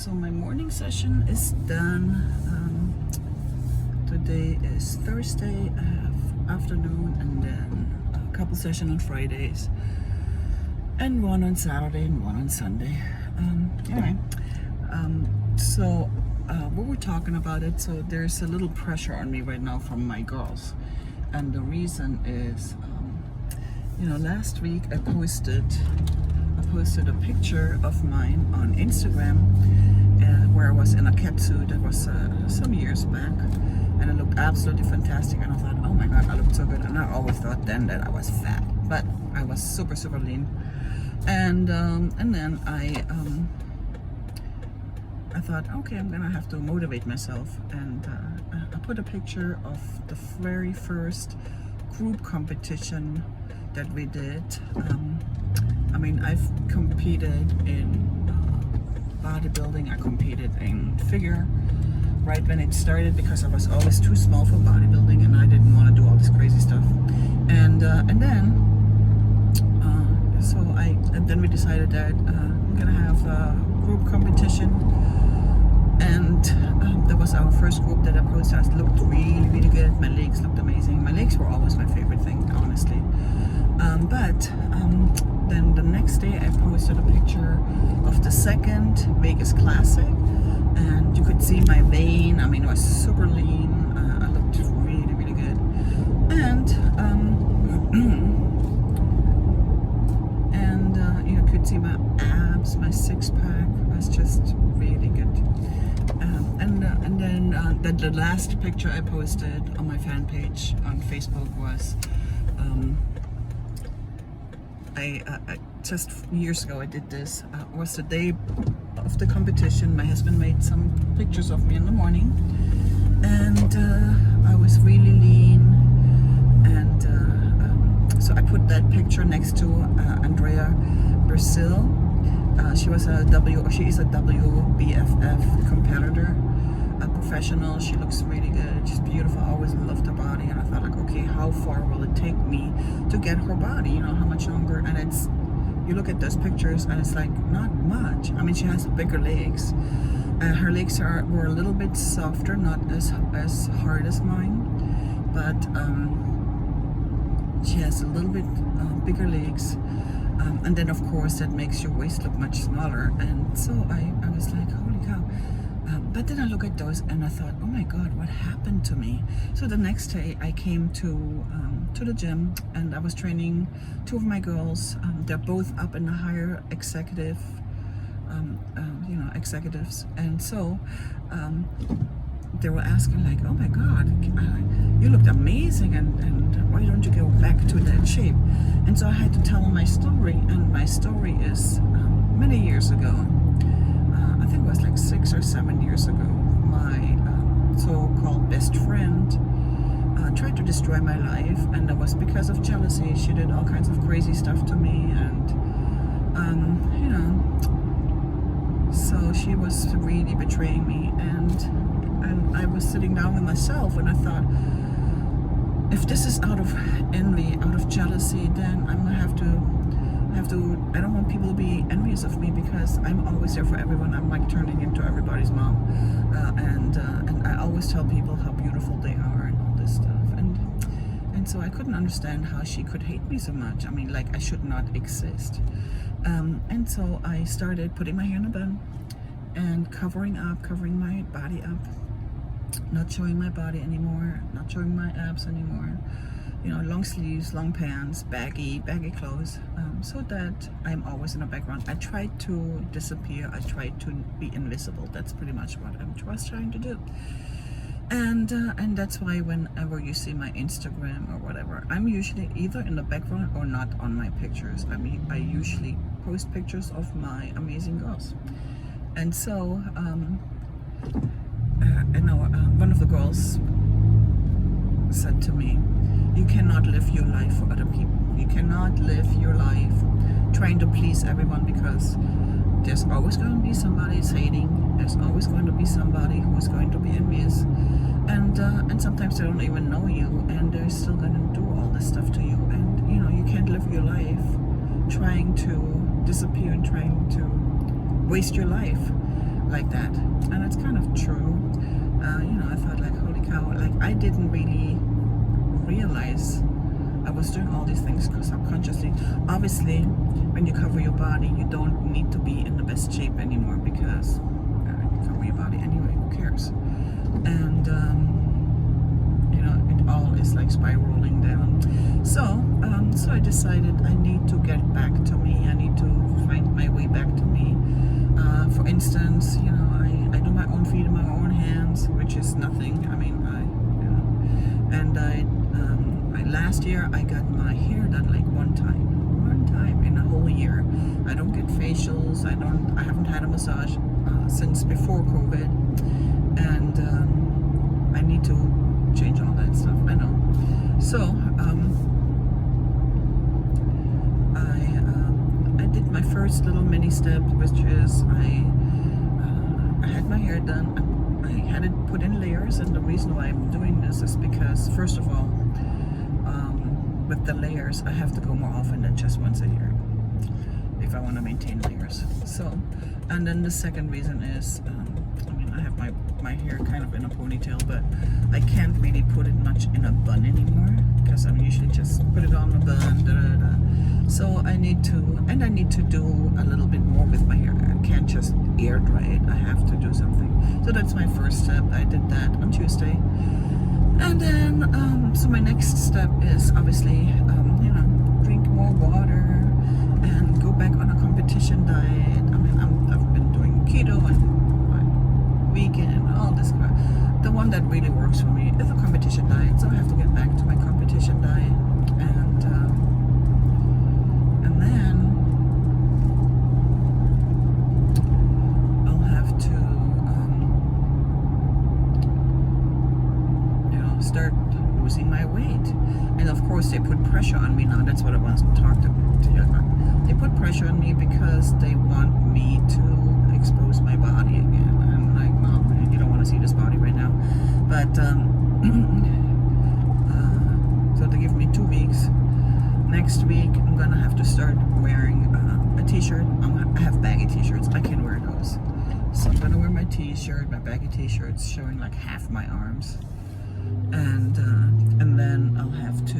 So my morning session is done. Today is Thursday afternoon, and then a couple sessions on Fridays, and one on Saturday and one on Sunday. Anyway, so what we're talking about it. So there's a little pressure on me right now from my girls, and the reason is, last week I posted a picture of mine on Instagram where I was in a catsuit. It was some years back, and it looked absolutely fantastic, and I thought, oh my god, I looked so good. And I always thought then that I was fat, but I was super lean. And then I thought, okay, I'm gonna have to motivate myself, and I put a picture of the very first group competition that we did. I've competed in bodybuilding. I competed in figure right when it started, because I was always too small for bodybuilding and I didn't want to do all this crazy stuff. And then we decided that I'm gonna have a group competition, and that was our first group that I posted. It looked really good. My legs looked amazing. My legs were always my favorite thing, honestly. Then the next day I posted a picture of the second Vegas Classic, and you could see my vein. I was super lean. I looked really good, and you could see my abs, my six-pack was just really good. And then the last picture I posted on my fan page on Facebook was I just years ago I did this. Was the day of the competition. My husband made some pictures of me in the morning, and I was really lean, and so I put that picture next to Andrea Brazil. She is a WBFF competitor, a professional. She looks really good. She's beautiful. I always loved her body, and I thought, like, okay, how far will it take me to get her body? How much longer? And you look at those pictures, and it's like not much. She has bigger legs. Her legs were a little bit softer, not as hard as mine, but she has a little bit bigger legs. And then of course that makes your waist look much smaller, and so I was like, holy cow. But then I look at those and I thought, oh my god, what happened to me? So the next day I came to the gym, and I was training two of my girls. They're both up in the higher executives, and so they were asking, like, oh my god, you looked amazing, and why don't you go back to that shape? And so I had to tell them my story, and my story is many years ago, I think it was like 6 or 7 years ago, my so-called best friend tried to destroy my life, and that was because of jealousy. She did all kinds of crazy stuff to me, and so she was really betraying me, and I was sitting down with myself, and I thought, if this is out of envy, out of jealousy, then I'm gonna have to. I don't want people to be envious of me, because I'm always there for everyone. I'm like turning into everybody's mom, and I always tell people how beautiful they are and all this stuff. And so I couldn't understand how she could hate me so much. Like I should not exist. And so I started putting my hair in a bun and covering my body up, not showing my body anymore, not showing my abs anymore. Long sleeves, long pants, baggy clothes, so that I'm always in the background. I tried to disappear. I tried to be invisible. That's pretty much what I was trying to do. And that's why whenever you see my Instagram or whatever, I'm usually either in the background or not on my pictures. I usually post pictures of my amazing girls. And so one of the girls said to me, you cannot live your life for other people. You cannot live your life trying to please everyone, because there's always going to be somebody who's hating. There's always going to be somebody who's going to be envious, and sometimes they don't even know you, and they're still going to do all this stuff to you. And you can't live your life trying to disappear and trying to waste your life like that. And it's kind of true. I thought like, holy cow, like I didn't really realize I was doing all these things subconsciously. Obviously, when you cover your body, you don't need to be in the best shape anymore because you cover your body anyway, who cares? And it all is like spiraling down. So I decided I need to get back to me. I need to find my way back to me. For instance, I do my own feet and my own hands, which is nothing. I mean, last year I got my hair done like one time in a whole year. I don't get facials. I haven't had a massage since before COVID, and I need to change all that stuff. I know. So I did my first little mini step, which is I had my hair done. I had it put in layers, and the reason why I'm doing this is because, first of all, with the layers, I have to go more often than just once a year if I want to maintain layers. So, and then the second reason is, I have my hair kind of in a ponytail, but I can't really put it much in a bun anymore because I'm usually just put it on a bun. So I need to do a little bit more with my hair. I can't just air dry it. I have to do something. So that's my first step. I did that on Tuesday. And then, so my next step is obviously, drink more water and go back on a competition diet. I mean, I've been doing keto and like vegan and all this crap. The one that really works for me is a competition diet, so I have to get back to my competition diet. And then I'll have to, start losing my weight. And of course they put pressure on me now. That's what I want to talk to you about. They put pressure on me because they want me to expose my body again. I'm like, no, you don't want to see this body right now. But so they give me 2 weeks. Next week I'm gonna have to start wearing a t-shirt. I have baggy t-shirts. I can wear those. So I'm gonna wear my t-shirt, my baggy t-shirts showing like half my arms. And then I'll have to,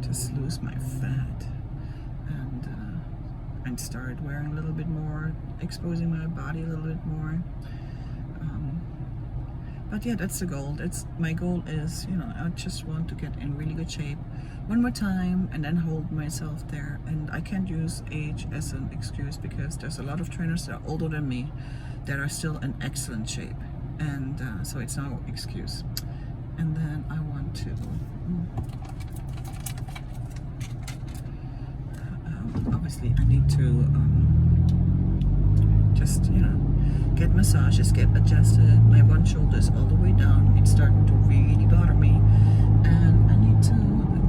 just lose my fat and start wearing a little bit more, exposing my body a little bit more. But yeah, that's the goal. My goal is, I just want to get in really good shape one more time and then hold myself there. And I can't use age as an excuse because there's a lot of trainers that are older than me that are still in excellent shape. And so it's no excuse. And then I want to obviously I need to just get massages, get adjusted. My one shoulder is all the way down. It's starting to really bother me, and I need to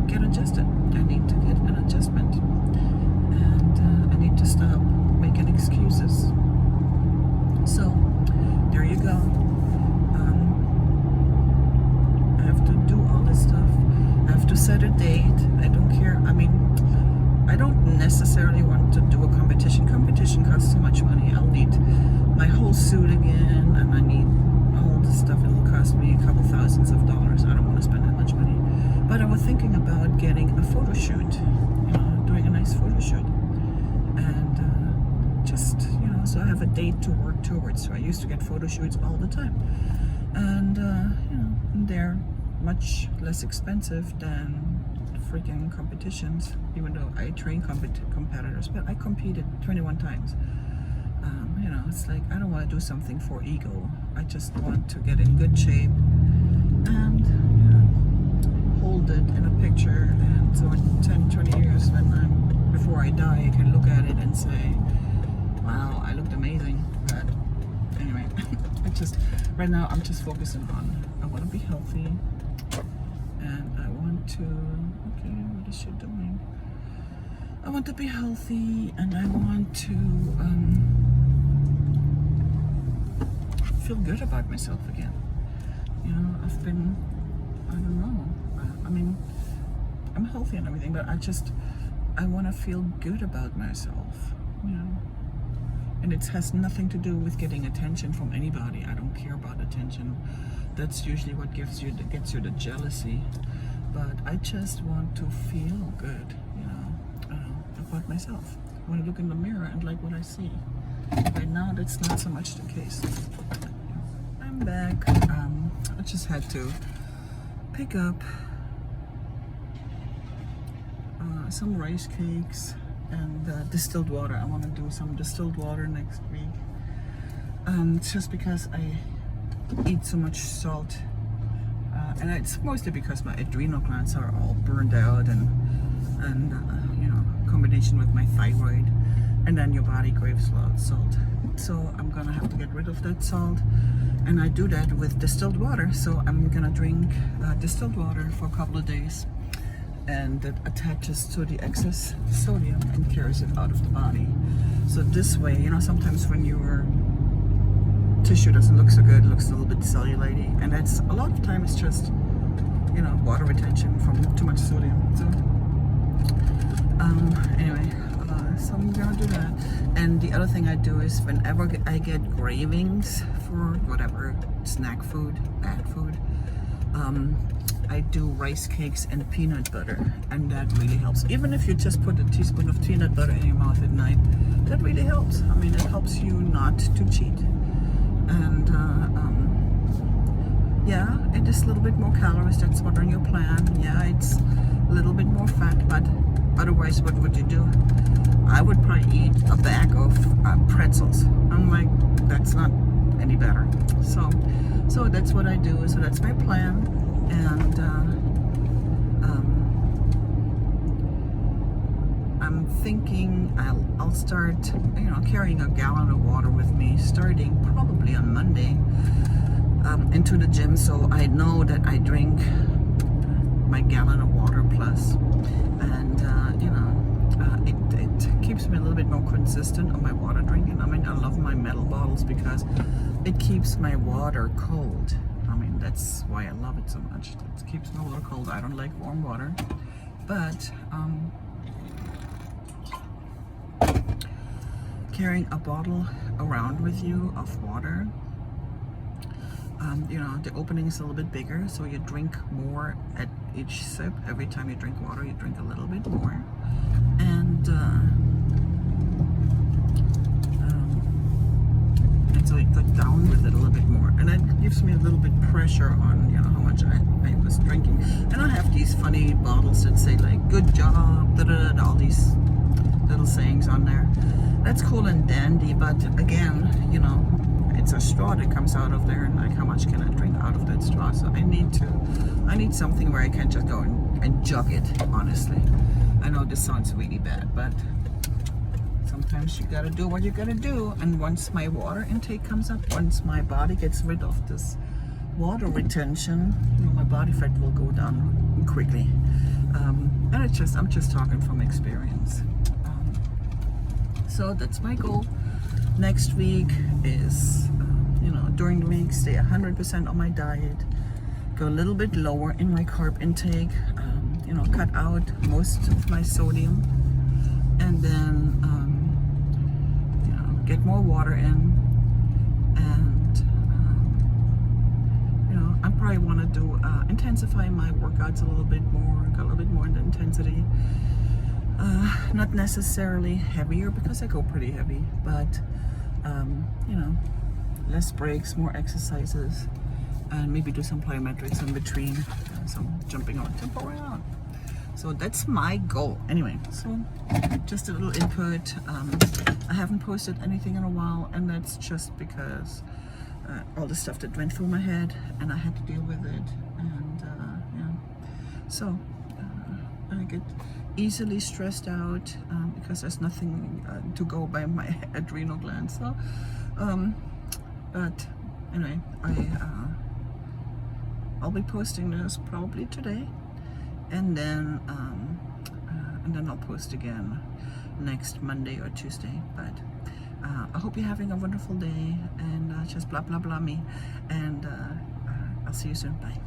get adjusted. I need to get an adjustment, and I need to stop making excuses. So there you go. I have to do all this stuff. I have to set a date. I don't care. I mean, I don't necessarily want to do a competition. Competition costs so much money. I'll need my whole suit again, and I need all this stuff. It'll cost me a couple thousands of dollars. I don't want to spend that much money. But I was thinking about getting a photo shoot, doing a nice photo shoot, and just so I have a date to work towards. So I used to get photo shoots all the time, and they're much less expensive than freaking competitions, even though I train competitors, but I competed 21 times. It's like I don't want to do something for ego. I just want to get in good shape and hold it in a picture, and so in 10, 20 years before I die, I can look at it and say, wow, I looked amazing. But anyway, right now I'm just focusing on, I want to be healthy, and I want to, what is she doing? I want to be healthy, and I want to feel good about myself again. I've been, I don't know, I mean, I'm healthy and everything, but I want to feel good about myself, And it has nothing to do with getting attention from anybody. I don't care about attention. That's usually what gets you the jealousy. But I just want to feel good, about myself. I want to look in the mirror and like what I see. Right now, that's not so much the case. I'm back. I just had to pick up some rice cakes and distilled water. I want to do some distilled water next week. Just because I eat so much salt, and it's mostly because my adrenal glands are all burned out, and combination with my thyroid, and then your body craves a lot of salt. So I'm gonna have to get rid of that salt, and I do that with distilled water. So I'm gonna drink distilled water for a couple of days, and that attaches to the excess sodium and carries it out of the body. So this way, sometimes when your tissue doesn't look so good, it looks a little bit cellulite, and that's a lot of time it's just water retention from too much sodium. So anyway, so I'm gonna do that. And the other thing I do is whenever I get cravings for whatever snack food, bad food, I do rice cakes and peanut butter, and that really helps. Even if you just put a teaspoon of peanut butter in your mouth at night, that really helps. I mean, it helps you not to cheat. And yeah, it is a little bit more calories. That's what on your plan. Yeah, it's a little bit more fat, but otherwise, what would you do? I would probably eat a bag of pretzels. I'm like, that's not any better. So that's what I do. So that's my plan, and I'm thinking I'll start, carrying a gallon of water with me, starting probably on Monday, into the gym. So I know that I drink my gallon of water plus, and it keeps me a little bit more consistent on my water drinking. I mean, I love my metal bottles because it keeps my water cold. I mean, that's why I love it so much. It keeps my water cold. I don't like warm water, but carrying a bottle around with you of water, the opening is a little bit bigger, so you drink more at each sip. Every time you drink water, you drink a little bit more, and so you got down with it a little bit more, and that gives me a little bit pressure on how much I was drinking. And I have these funny bottles that say like "good job," all these little sayings on there. That's cool and dandy, but again, it's a straw that comes out of there, and like, how much can I drink out of that straw? So I need something where I can just go and jug it, honestly. I know this sounds really bad, but sometimes you gotta do what you gotta do. And once my water intake comes up, once my body gets rid of this water retention, my body fat will go down quickly. And I'm just talking from experience. So that's my goal. Next week is, during the week, stay 100% on my diet, go a little bit lower in my carb intake, cut out most of my sodium, and then, get more water in, and, I probably want to do, intensify my workouts a little bit more, go a little bit more in the intensity. Not necessarily heavier, because I go pretty heavy, but less breaks, more exercises, and maybe do some plyometrics in between, some jumping on, jump around. So that's my goal. Anyway, so just a little input. I haven't posted anything in a while, and that's just because all the stuff that went through my head, and I had to deal with it, and so I get easily stressed out because there's nothing to go by my adrenal glands. So but anyway, I'll be posting this probably today, and then I'll post again next Monday or Tuesday. But I hope you're having a wonderful day, and just blah blah blah me, and I'll see you soon. Bye.